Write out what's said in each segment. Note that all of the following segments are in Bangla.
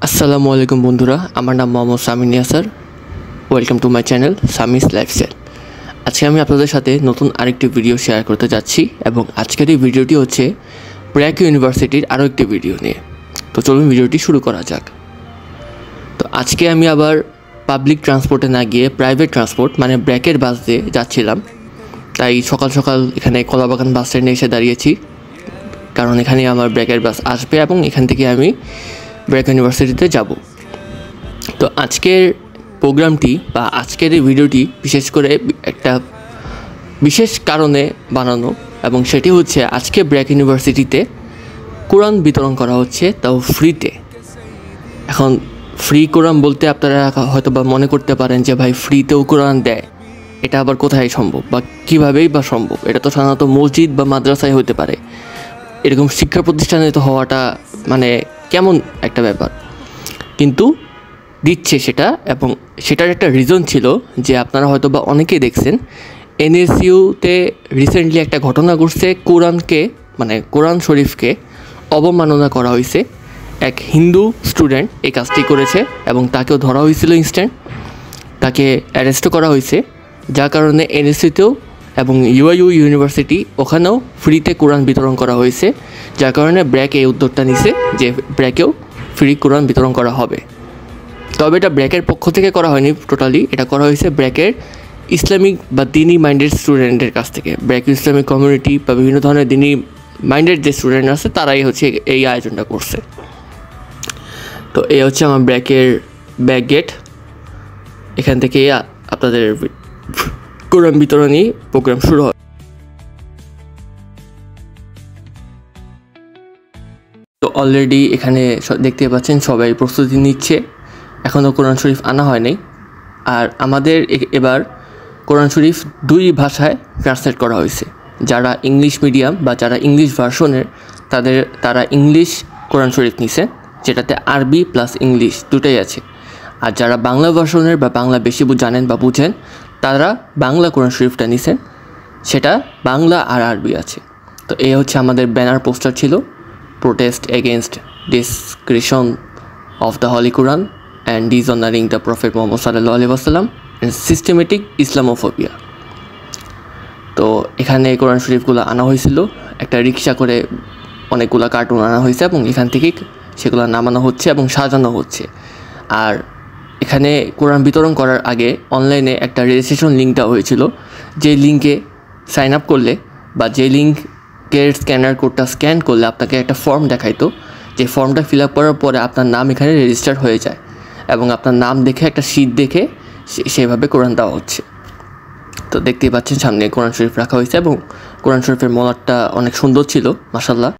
আসসালামু আলাইকুম বন্ধুরা, আমার নাম Mohammad Samin Yasar. Welcome to my channel Sami's lifestyle. আজকে আমি আপনাদের সাথে নতুন আরেকটি ভিডিও শেয়ার করতে যাচ্ছি এবং আজকের এই ভিডিওটি হচ্ছে ব্র্যাক ইউনিভার্সিটির আরও একটি ভিডিও নিয়ে। তো চলুন ভিডিওটি শুরু করা যাক। তো আজকে আমি আবার পাবলিক ট্রান্সপোর্টে না গিয়ে প্রাইভেট ট্রান্সপোর্ট মানে ব্র্যাকের বাস দিয়ে যাচ্ছিলাম। তাই সকাল সকাল এখানে কলাবাগান বাস স্ট্যান্ডে এসে দাঁড়িয়েছি, কারণ এখানে আমার ব্র্যাকের বাস আসবে এবং এখান থেকে আমি ব্র্যাক ইউনিভার্সিটিতে যাব। তো আজকের প্রোগ্রামটি বা আজকের এই ভিডিওটি বিশেষ করে একটা বিশেষ কারণে বানানো, এবং সেটি হচ্ছে আজকে ব্র্যাক ইউনিভার্সিটিতে কোরআন বিতরণ করা হচ্ছে, তাও ফ্রিতে। এখন ফ্রি কোরআন বলতে আপনারা হয়তো বা মনে করতে পারেন যে ভাই ফ্রিতেও কোরআন দেয়, এটা আবার কোথায় সম্ভব বা কীভাবেই বা সম্ভব? এটা তো সাধারণত মসজিদ বা মাদ্রাসায় হতে পারে, এরকম শিক্ষা প্রতিষ্ঠানে তো হওয়াটা মানে কেমন একটা ব্যাপার। কিন্তু দিচ্ছে সেটা, এবং সেটার একটা রিজন ছিল যে আপনারা হয়তো বা অনেকেই দেখছেন এনএসইউতে রিসেন্টলি একটা ঘটনা ঘটছে। কোরআনকে মানে কোরআন শরীফকে অবমাননা করা হয়েছে। এক হিন্দু স্টুডেন্ট এই কাজটি করেছে এবং তাকেও ধরা হয়েছিল ইনস্ট্যান্ট, তাকে অ্যারেস্টও করা হয়েছে, যার কারণে এনএসইউতেও এবং ইউআইইউ ইউনিভার্সিটি ওখানেও ফ্রিতে কোরআন বিতরণ করা হয়েছে, যার কারণে ব্র্যাক এই উদ্যোগটা নিছে যে ব্র্যাকেও ফ্রি কোরআন বিতরণ করা হবে। তবে এটা ব্র্যাকের পক্ষ থেকে করা হয়নি টোটালি, এটা করা হয়েছে ব্র্যাকের ইসলামিক বা দিনী মাইন্ডেড স্টুডেন্টের কাছ থেকে। ব্র্যাক ইসলামিক কমিউনিটি বা বিভিন্ন ধরনের দিনী মাইন্ডেড যে স্টুডেন্ট আছে তারাই হচ্ছে এই আয়োজনটা করছে। তো এই হচ্ছে আমার ব্র্যাকের ব্যাক গেট। এখান থেকে আপনাদের কোরআন বিতরণী প্রোগ্রাম শুরু হয়। তো অলরেডি এখানে দেখতে পাচ্ছেন সবাই প্রস্তুতি নিচ্ছে, এখনও কোরআন শরীফ আনা হয়নি। আর আমাদের এবার কোরআন শরীফ দুই ভাষায় ট্রান্সলেট করা হয়েছে। যারা ইংলিশ মিডিয়াম বা যারা ইংলিশ ভার্সনের তারা ইংলিশ কোরআন শরীফ নিছে, যেটাতে আরবি প্লাস ইংলিশ দুটোই আছে। আর যারা বাংলা ভার্সনের বা বাংলা বেশি জানেন বা বুঝেন তারা বাংলা কোরআন শরীফটা নিছেন, সেটা বাংলা আর আরবি আছে। তো এই হচ্ছে আমাদের ব্যানার পোস্টার ছিল, protest against desecration of the holy Quran and dishonouring the prophet Muhammad সাল্লাল্লাহু আলাইহি ওয়াসাল্লাম অ্যান্ড সিস্টেমেটিক ইসলামোফোবিয়া। তো এখানে কোরআন শরীফগুলো আনা হয়েছিল, একটা রিক্সা করে অনেকগুলো কার্টুন আনা হয়েছে এবং এখান থেকে সেগুলো নামানো হচ্ছে এবং সাজানো হচ্ছে। আর এখানে কোরআন বিতরণ করার আগে অনলাইনে একটা রেজিস্ট্রেশন লিঙ্ক দেওয়া হয়েছিল, যে লিঙ্কে সাইন আপ করলে বা যে লিঙ্কের স্ক্যানার কোডটা স্ক্যান করলে আপনাকে একটা ফর্ম দেখাইতো, যে ফর্মটা ফিল আপ করার পরে আপনার নাম এখানে রেজিস্টার হয়ে যায় এবং আপনার নাম দেখে একটা শীট দেখে সেভাবে কোরআন দেওয়া হচ্ছে। তো দেখতেই পাচ্ছেন সামনে কোরআন শরীফ রাখা হয়েছে এবং কোরআন শরীফের মলাটটা অনেক সুন্দর ছিল, মাশাআল্লাহ।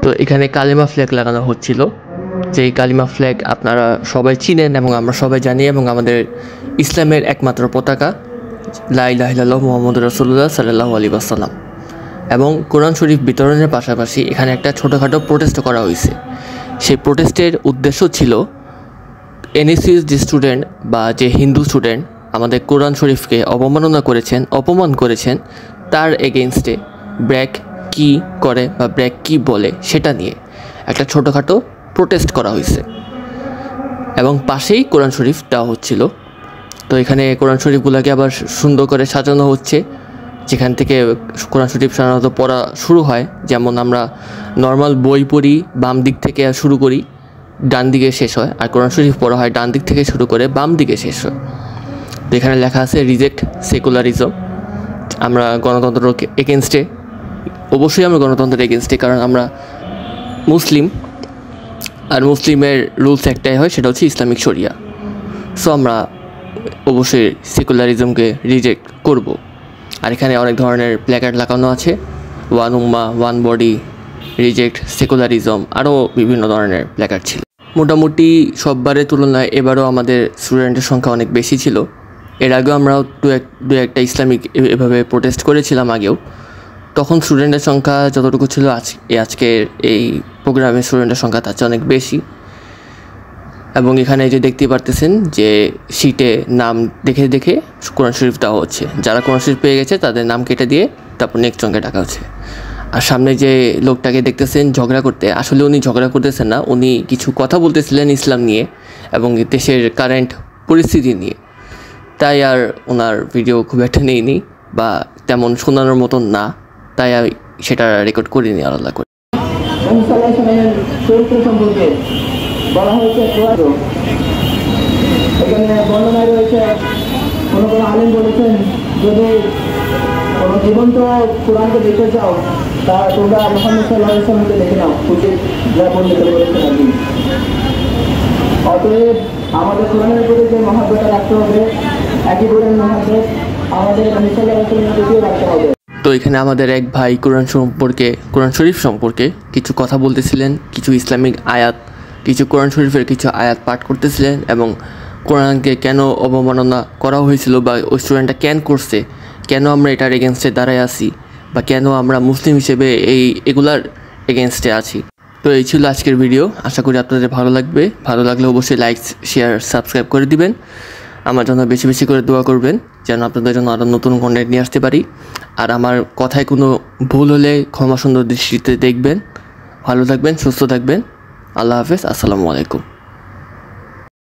তো এখানে কালিমা ফ্ল্যাগ লাগানো হচ্ছিল, যেই কালিমা ফ্ল্যাগ আপনারা সবাই চিনেন এবং আমরা সবাই জানি, এবং আমাদের ইসলামের একমাত্র পতাকা লা ইলাহা ইল্লাল্লাহু মুহাম্মাদুর রাসূলুল্লাহ সাল্লাল্লাহু আলাইহি ওয়াসাল্লাম। এবং কোরআন শরীফ বিতরণের পাশাপাশি এখানে একটা ছোটোখাটো প্রোটেস্ট করা হয়েছে। সেই প্রোটেস্টের উদ্দেশ্য ছিল এনএসইউ যে স্টুডেন্ট বা যে হিন্দু স্টুডেন্ট আমাদের কোরআন শরীফকে অপমান করেছেন তার এগেইনস্টে ব্র্যাক কী করে বা ব্র্যাক কী বলে সেটা নিয়ে একটা ছোটোখাটো প্রোটেস্ট করা হয়েছে এবং পাশেই কোরআন শরীফ দেওয়া হচ্ছিল। তো এখানে কোরআন শরীফগুলোকে আবার সুন্দর করে সাজানো হচ্ছে, যেখান থেকে কোরআন শরীফ সাধারণত পড়া শুরু হয়। যেমন আমরা নর্মাল বই পড়ি, বাম দিক থেকে শুরু করি, ডান দিকে শেষ হয়, আর কোরআন শরীফ পড়া হয় ডান দিক থেকে শুরু করে বাম দিকে শেষ হয়। তো এখানে লেখা আছে রিজেক্ট সেকুলারিজম। আমরা গণতন্ত্র এগেনস্টে, অবশ্যই আমরা গণতন্ত্রের এগেনস্টে, কারণ আমরা মুসলিম, আর মুসলিমের রুলস একটাই হয়, সেটা হচ্ছে ইসলামিক শরিয়া। সো আমরা অবশ্যই সেকুলারিজমকে রিজেক্ট করব। আর এখানে অনেক ধরনের প্ল্যাকার্ড লাগানো আছে, ওয়ান উম্মা, ওয়ান বডি, রিজেক্ট সেকুলারিজম, আরও বিভিন্ন ধরনের প্ল্যাকার্ড ছিল। মোটামুটি সববারের তুলনায় এবারও আমাদের স্টুডেন্টের সংখ্যা অনেক বেশি ছিল। এর আগেও আমরাও দু একটা ইসলামিক এভাবে প্রোটেস্ট করেছিলাম আগেও। তখন স্টুডেন্টের সংখ্যা যতটুকু ছিল আজকের এই প্রোগ্রামের স্টুডেন্টের সংখ্যা তার চেয়ে অনেক বেশি। এবং এখানে যে দেখতে পারতেছেন যে শিটে নাম দেখে দেখে কোরআন শরীফ দেওয়া হচ্ছে। যারা কোরআন শরীফ পেয়ে গেছে তাদের নাম কেটে দিয়ে তারপর নেক্সট জনকে ডাকা হচ্ছে। আর সামনে যে লোকটাকে দেখতেছেন ঝগড়া করতে, আসলে উনি ঝগড়া করতেছেন না, উনি কিছু কথা বলতেছিলেন ইসলাম নিয়ে এবং দেশের কারেন্ট পরিস্থিতি নিয়ে। তাই আর ওনার ভিডিও খুব একটা নেইনি বা তেমন শোনানোর মতন না, তাই আমি সেটা রেকর্ড করিনি আলাদা করে। বলা হয়েছে এখানে বর্ণনায় রয়েছে, কোনো কোনো আলেম বলেছেন যদি কোনো জীবন্ত কোরআনকে দেখতে চাও তা তোমরা মুহাম্মদ সাল্লাল্লাহু আলাইহি ওয়াসাল্লামকে দেখে নাও, উচিত যা বলতে বলেছেন আর কি। অতএব আমাদের কোরআনের প্রতি যে মহাব্বতটা রাখতে হবে, একই কোরআন মহাব্বত আমাদের নবী সাল্লাল্লাহু আলাইহি ওয়াসাল্লামের প্রতিও রাখতে হবে। তো এখানে আমাদের এক ভাই কোরআন শরীফ সম্পর্কে কিছু কথা বলতেছিলেন, কিছু ইসলামিক আয়াত, কিছু কোরআন শরীফের কিছু আয়াত পাঠ করতেছিলেন এবং কোরআনকে কেন অবমাননা করা হয়েছিল বা ওই স্টুডেন্টটা কেন করছে, কেন আমরা এটার এগেনস্টে দাঁড়ায় আছি বা কেন আমরা মুসলিম হিসেবে এগুলার এগেনস্টে আছি। তো এই ছিল আজকের ভিডিও। আশা করি আপনাদের ভালো লাগবে। ভালো লাগলে অবশ্যই লাইক, শেয়ার, সাবস্ক্রাইব করে দিবেন। আমার জন্য বেশি বেশি করে দোয়া করবেন যেন আপনাদের জন্য আরও নতুন কন্টেন্ট নিয়ে আসতে পারি। আর আমার কথায় কোনো ভুল হলে ক্ষমা সুন্দর দৃষ্টিতে দেখবেন। ভালো থাকবেন, সুস্থ থাকবেন। আল্লাহ হাফেজ, আসসালামু আলাইকুম।